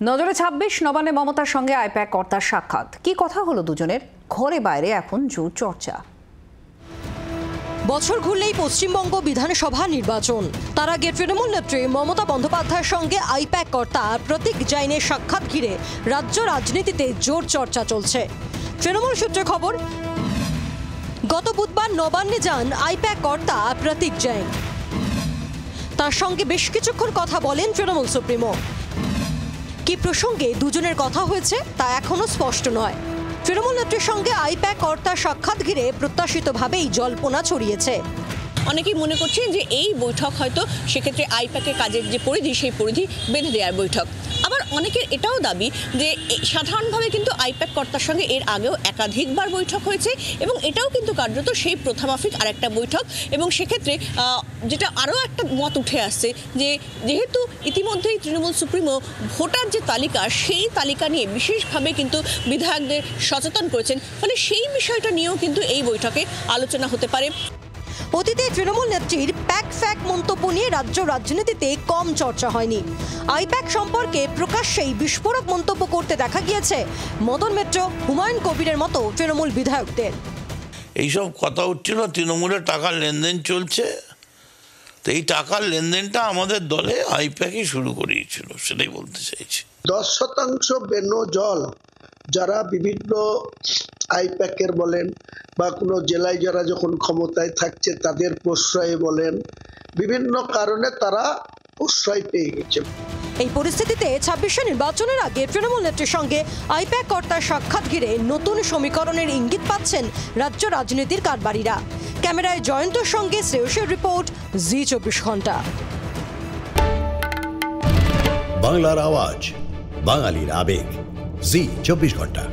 নজরে ২৬ নবান্নে মমতার সঙ্গে আইপ্যাক কর্তার সাক্ষাৎ। কি কথা হলো দুজনের? ঘরে বাইরে এখন জোর চর্চা। বছর ঘুরলেই পশ্চিমবঙ্গ বিধানসভা নির্বাচন। তার আগে তৃণমূল নেত্রী মমতা বন্দ্যোপাধ্যায়ের সঙ্গে আইপ্যাক কর্তা প্রতীক জৈনের সাক্ষাৎ ঘিরে রাজ্য রাজনীতিতে জোর চর্চা চলছে। তৃণমূল সূত্রে খবর, গত বুধবার নবান্নে যান আইপ্যাক কর্তা প্রতীক জৈন। তার সঙ্গে বেশ কিছুক্ষণ কথা বলেন তৃণমূল সুপ্রিমো। কি প্রসঙ্গে দুজনের কথা হয়েছে তা এখনো স্পষ্ট নয়। তৃণমূল নেত্রীর সঙ্গে আইপ্যাক কর্তার সাক্ষাৎ ঘিরে প্রত্যাশিতভাবেই জল্পনা ছড়িয়েছে। অনেকেই মনে করছেন যে এই বৈঠক হয়তো সেক্ষেত্রে আইপ্যাকের কাজের যে পরিধি সেই পরিধি বেঁধে দেওয়ার বৈঠক। আবার অনেকের এটাও দাবি যে সাধারণভাবে কিন্তু আইপ্যাক কর্তার সঙ্গে এর আগেও একাধিকবার বৈঠক হয়েছে এবং এটাও কিন্তু কার্যত সেই প্রথামাফিক আরেকটা বৈঠক। এবং সেক্ষেত্রে যেটা আরও একটা মত উঠে আসছে যে যেহেতু ইতিমধ্যেই তৃণমূল সুপ্রিমো ভোটার যে তালিকা সেই তালিকা নিয়ে বিশেষভাবে কিন্তু বিধায়কদের সচেতন করেছেন, ফলে সেই বিষয়টা নিয়েও কিন্তু এই বৈঠকে আলোচনা হতে পারে। অতীতে তৃণমূল নেত্রীর প্যাক ফ্যাক মন্তব্য নিয়ে রাজ্য রাজনীতিতে কম চর্চা হয়নি। আইপ্যাক সম্পর্কে প্রকাশ্যেই বিস্ফোরক মন্তব্য করতে দেখা গিয়েছে মদন মিত্র, হুমায়ুন কবিরের মতো তৃণমূল বিধায়কদের। এইসব কথা উঠছিল, তৃণমূলের টাকার লেনদেন চলছে, তো এই টাকার লেনদেনটা আমাদের দলে আইপ্যাকই শুরু করিয়েছিল, সেটাই বলতে চাইছি। 10% বেনো জল যারা বিভিন্ন আইপ্যাকের বলেন বা কোনো জেলায় যারা যখন ক্ষমতায় থাকছে তাদের প্রশ্রয় বলেন, বিভিন্ন কারণে তারা প্রশ্রয় পেয়ে গেছে। এই পরিস্থিতিতে ২৬শে নির্বাচনের আগে তৃণমূল নেত্রীর সঙ্গে আইপ্যাক কর্তার সাক্ষাৎ ঘিরে নতুন সমীকরণের ইঙ্গিত পাচ্ছেন রাজ্য রাজনীতির কারবারিরা। ক্যামেরায় জয়ন্তর সঙ্গে শ্রেয়সের রিপোর্ট, জি24 ঘন্টা। বাংলার আওয়াজ, বাঙালির আবেগ, জি24 ঘন্টা।